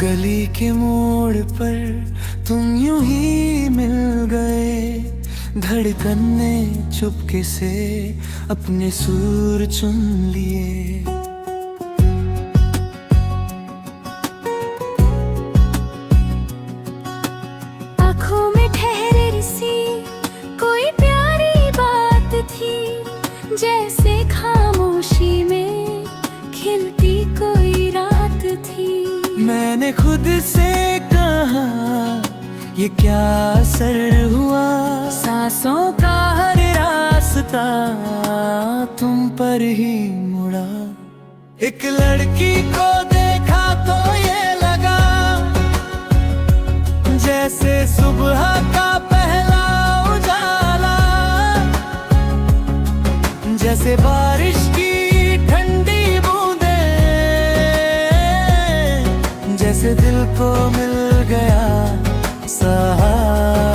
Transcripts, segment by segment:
गली के मोड़ पर तुम यूं ही मिल गए, धड़कन ने चुपके से अपने सुर चुन लिए। आँखों में ठहर सी कोई प्यारी बात थी, जैसे खामोशी में खिलती कोई रात थी। मैंने खुद से कहा ये क्या असर हुआ, सांसों का हर रास्ता तुम पर ही मुड़ा। एक लड़की को देखा तो ये लगा, जैसे सुबह का पहला उजाला, जैसे बारिश की ठंडी बूंदे, जैसे दिल को मिल गया सहारा।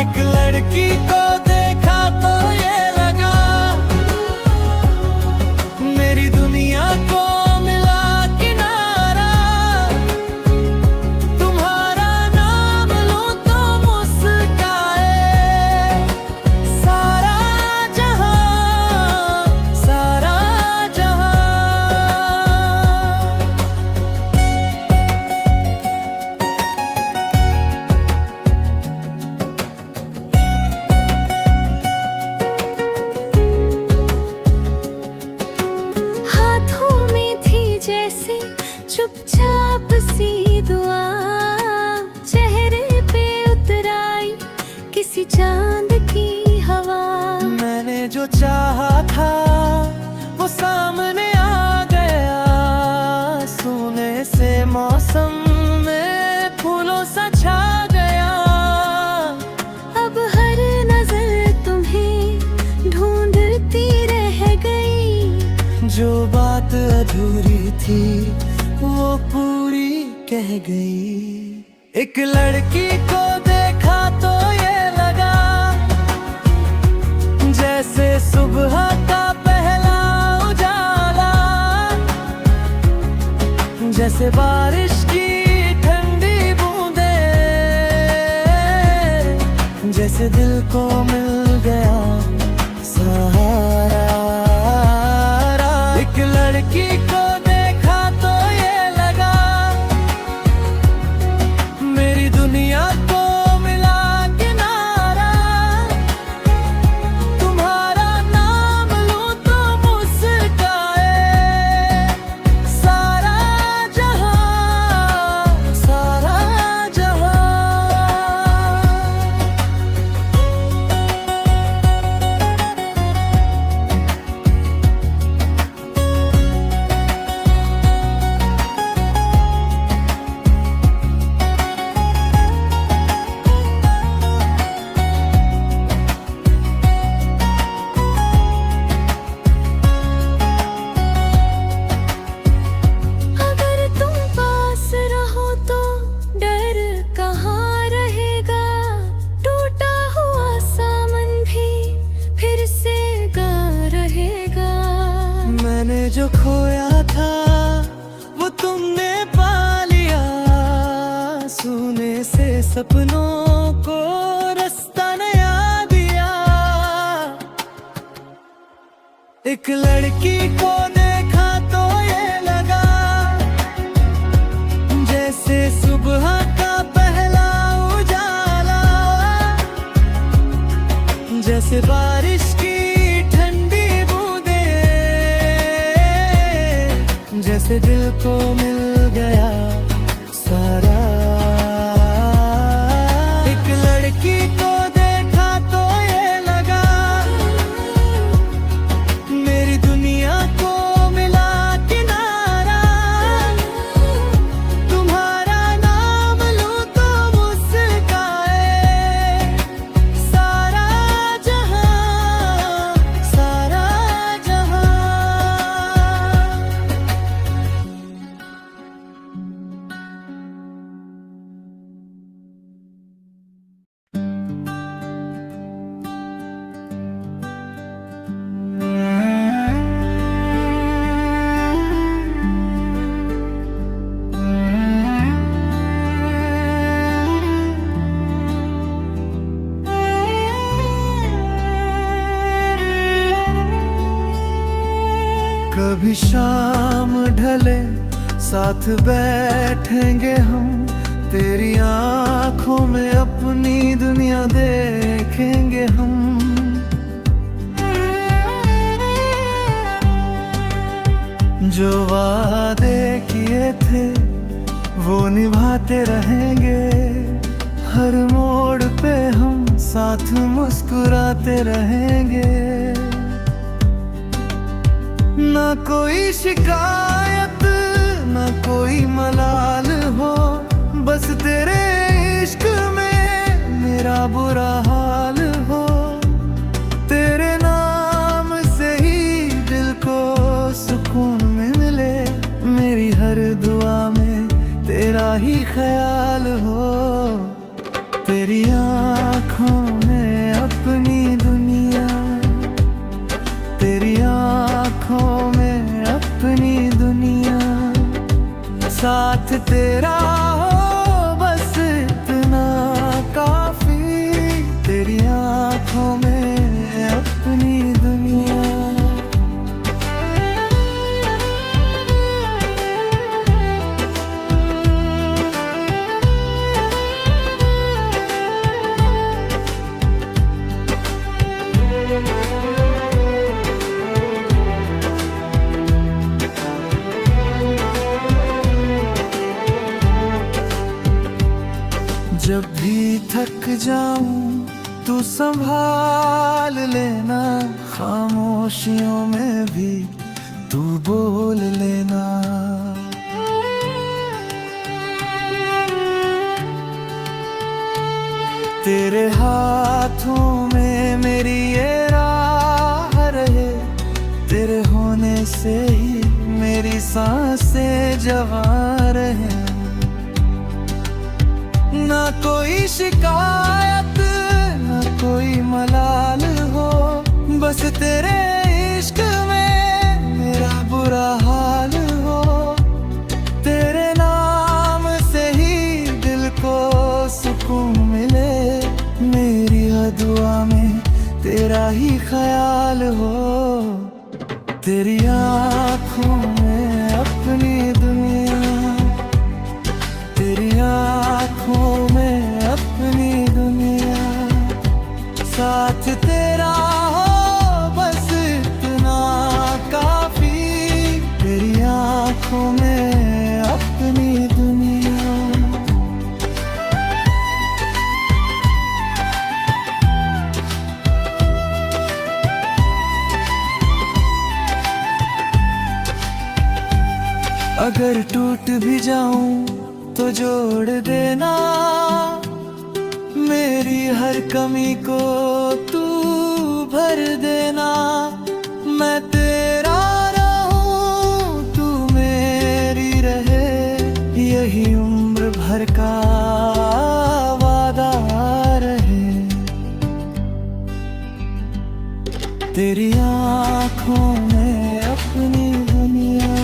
एक लड़की को देखा तो ये लगा, मेरी दुनिया को मिला किनारा। तुम्हारा नाम लूं तो मुस्काए सारा जहां, सारा जहां। चुपचाप सी दुआ चेहरे पे उतराई किसी चांद की हवा। मैंने जो चाहा था वो सामने आ गया, सोने से मौसम में फूलों सा छा गया। अब हर नजर तुम्हें ढूंढती रह गई, जो बात अधूरी थी वो पूरी कह गई। एक लड़की को देखा तो ये लगा, जैसे सुबह का पहला उजाला, जैसे बारिश की ठंडी बूंदे, जैसे दिल को मिल गया सहारा। एक लड़की को दुनिया को मिला किनारा। तुम्हारा नाम लूं तो मुस्काए सारा जहां, सारा जहां। मैंने जो खोया था वो तुमने पा लिया, सोने से सपनों को रास्ता नया दिया। एक लड़की को देखा तो ये लगा, जैसे सुबह का पहला उजाला, जैसे बारिश की जैसे दिल को मिल गया सारा। एक लड़की को देखा तो ये लगा, मेरी दुनिया को मिला किनारा। तुम्हारा नाम लूं तो मुस्काए सारा जहां, सारा जहां। कभी शाम ढले साथ बैठेंगे हम, तेरी आंखों में अपनी दुनिया देखेंगे हम। जो वादे किए थे वो निभाते रहेंगे, हर मोड़ पे हम साथ मुस्कुराते रहेंगे। ना कोई शिकायत ना कोई मलाल हो, बस तेरे इश्क में मेरा बुरा हाल हो। तेरे नाम से ही दिल को सुकून मिले, मेरी हर दुआ में तेरा ही ख्याल हो। तेरी आँखों में अपनी दुनिया, तेरी आँखों में अपनी दुनिया, साथ तेरा हो बस इतना काफी। तेरी आँखों में अपनी दुनिया। जब भी थक जाऊं तू संभाल लेना, खामोशियों में भी तू बोल लेना। तेरे हाथों में मेरी ये राह रहे, तेरे होने से ही मेरी सांसें जवां रहे। ना कोई शिकायत ना कोई मलाल हो, बस तेरे इश्क में मेरा बुरा हाल हो। तेरे नाम से ही दिल को सुकून मिले, मेरी हर दुआ में तेरा ही ख्याल हो। तेरी आँखों में अपनी दुनिया, तेरी आँखों में अपनी दुनिया, साथ तेरा हो बस इतना काफी। तेरी आँखों में अपनी दुनिया। अगर टूट भी जाऊं तो जोड़ देना, मेरी हर कमी को तू भर देना। मैं तेरा रहूं तू मेरी रहे, यही उम्र भर का वादा रहे। तेरी आँखों में अपनी दुनिया,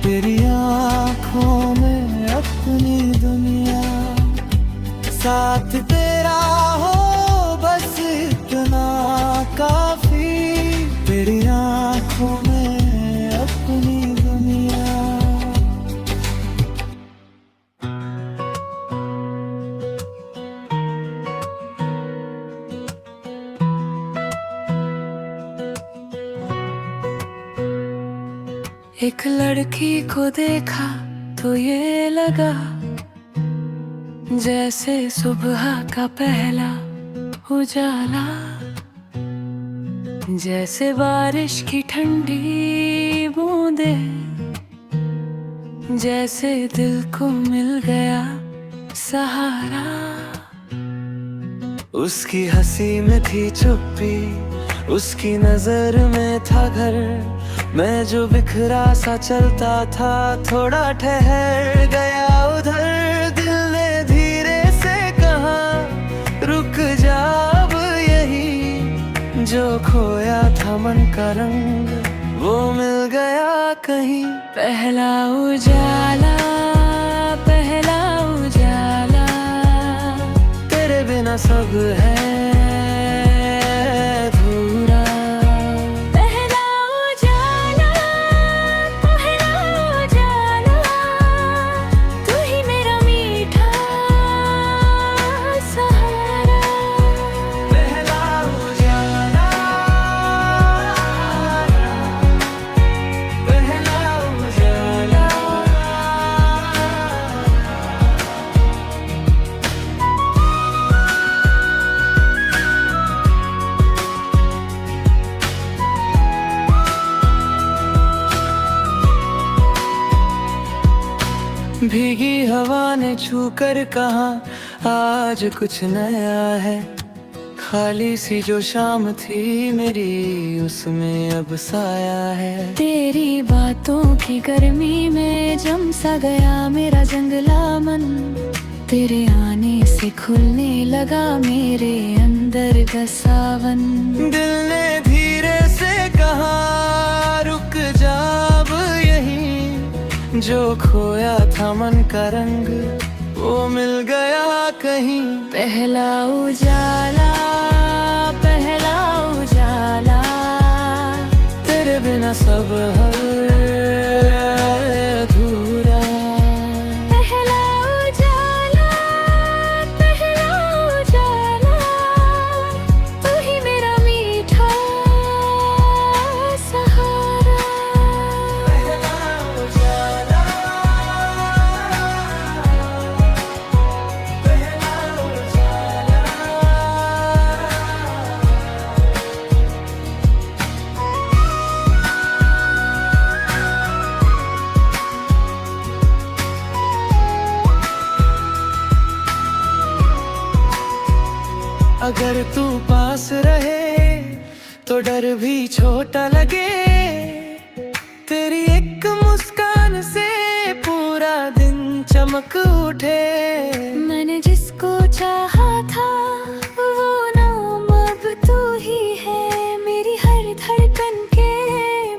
तेरी आँखों में अपनी दुनिया, साथ तेरा हो बस इतना काफी। तेरी आँखों में अपनी दुनिया। एक लड़की को देखा तो ये लगा जैसे सुबह का पहला उजाला, जैसे बारिश की ठंडी बूंदे, जैसे दिल को मिल गया सहारा। उसकी हंसी में थी चुप्पी, उसकी नजर में था घर। मैं जो बिखरा सा चलता था, थोड़ा ठहर गया उधर। दिल ने धीरे से कहा रुक जा अब यही, जो खोया था मन का रंग वो मिल गया कहीं। पहला उजाला पहला उजाला, तेरे बिना सब है अधूरा। पहला उजाला भीगी हवा ने छू कर कहा आज कुछ नया है। खाली सी जो शाम थी मेरी उसमें अब साया है। तेरी बातों की गर्मी में जम सा गया मेरा जंगला मन। तेरे आने से खुलने लगा मेरे अंदर का सावन। दिल ने धीरे से कहा रुक जा अब यहीं। जो खोया था मन का रंग वो मिल गया कहीं। पहला उजाला तेरे बिना सब अधूरा। पहला उजाला तू ही मेरा मीठा सहारा। पहला उजाला, पहला उजाला। अगर तू पास रहे तो डर भी छोटा लगे। तेरी एक मुस्कान से पूरा दिन चमक उठे। मैंने जिसको चाहा था वो नाम अब तू ही है। मेरी हर धड़कन के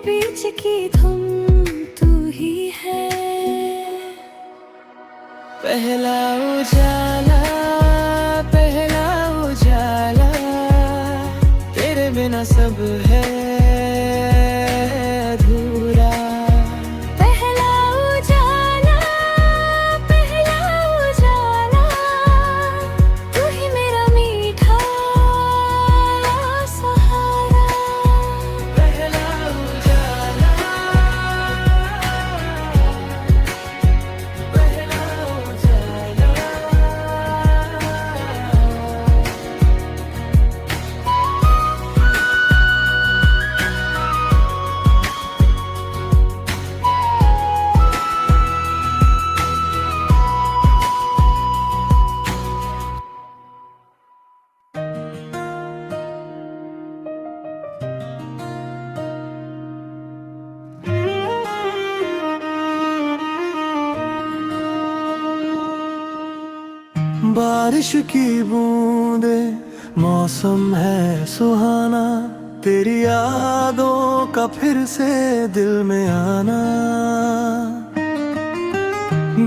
बीच की धुन तू ही है। पहला उजाला, पहला उजाला। तेरे बिना सब है अधूरा। पहला उजाला तू ही मेरा मीठा सहारा। पहला उजाला, पहला उजाला। बारिश की बूंदे मौसम है सुहाना। तेरी यादों का फिर से दिल में आना।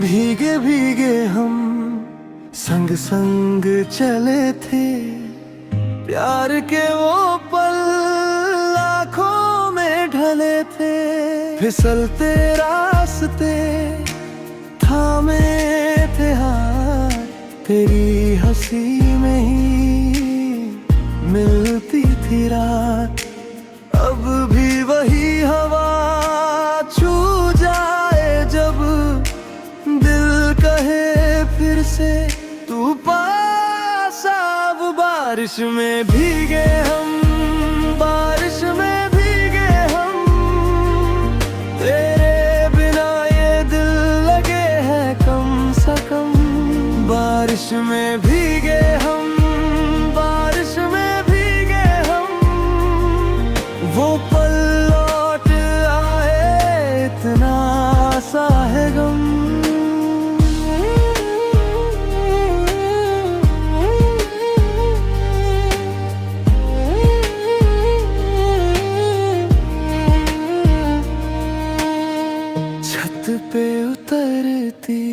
भीगे भीगे हम संग संग चले थे। प्यार के वो पल लाखों में ढले थे। फिसलते रास्ते थामे थे हाथ। तेरी हंसी में ही मिलती थी रात। अब भी वही हवा छू जाए जब दिल कहे फिर से तू पास अब। बारिश में भीगे हम, बारिश में भीगे हम। तेरे बिना ये दिल लगे हैं कम से कम। बारिश में भीगे हम, बारिश में भीगे हम। वो पल लौट आए इतना सा है गम। छत पे उतरती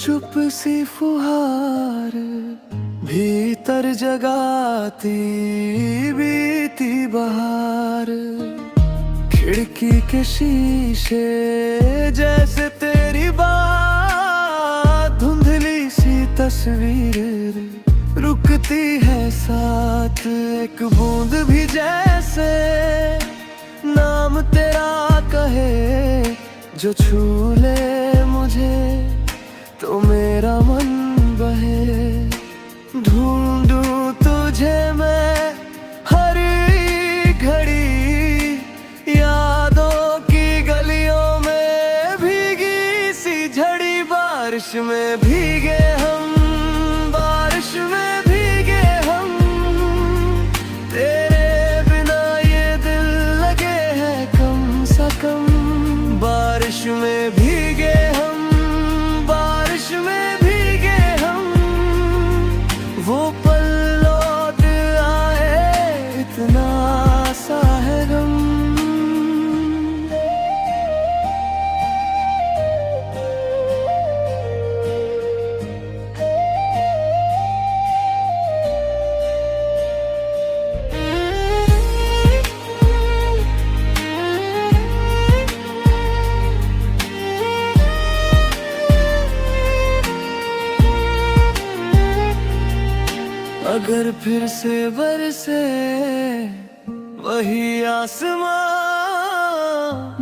चुप सी फुहार। भीतर जगाती बीती बहार। खिड़की के शीशे जैसे तेरी बात। धुंधली सी तस्वीर रुकती है साथ। एक बूंद भी जैसे नाम तेरा कहे। जो छू ले मुझे तो मेरा मन बहे। ढूंढूं तुझे मैं हर घड़ी। यादों की गलियों में भीगी सी झड़ी। बारिश में भीगे हम, बारिश में भीगे हम, तेरे बिना ये दिल लगे हैं कम सा कम। बारिश में भीगे हम, बारिश में भीगे हम, वो पल लौट आए इतना सा है गम। अगर फिर से बरसे वही आसमां,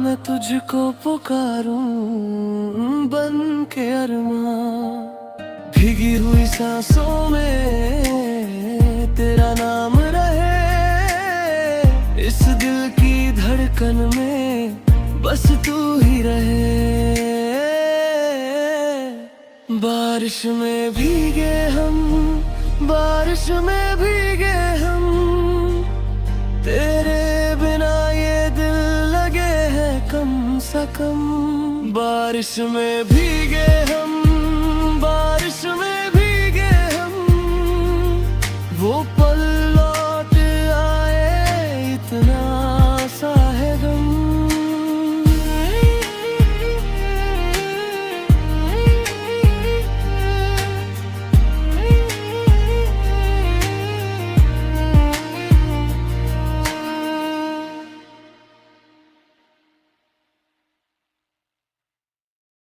मैं तुझको पुकारूं बन के अरमां। भीगी हुई सांसों में तेरा नाम रहे, इस दिल की धड़कन में बस तू ही रहे। बारिश में भीगे हम, बारिश में भीगे हम, तेरे बिना ये दिल लगे हैं कम सा कम। बारिश में भीगे हम, बारिश में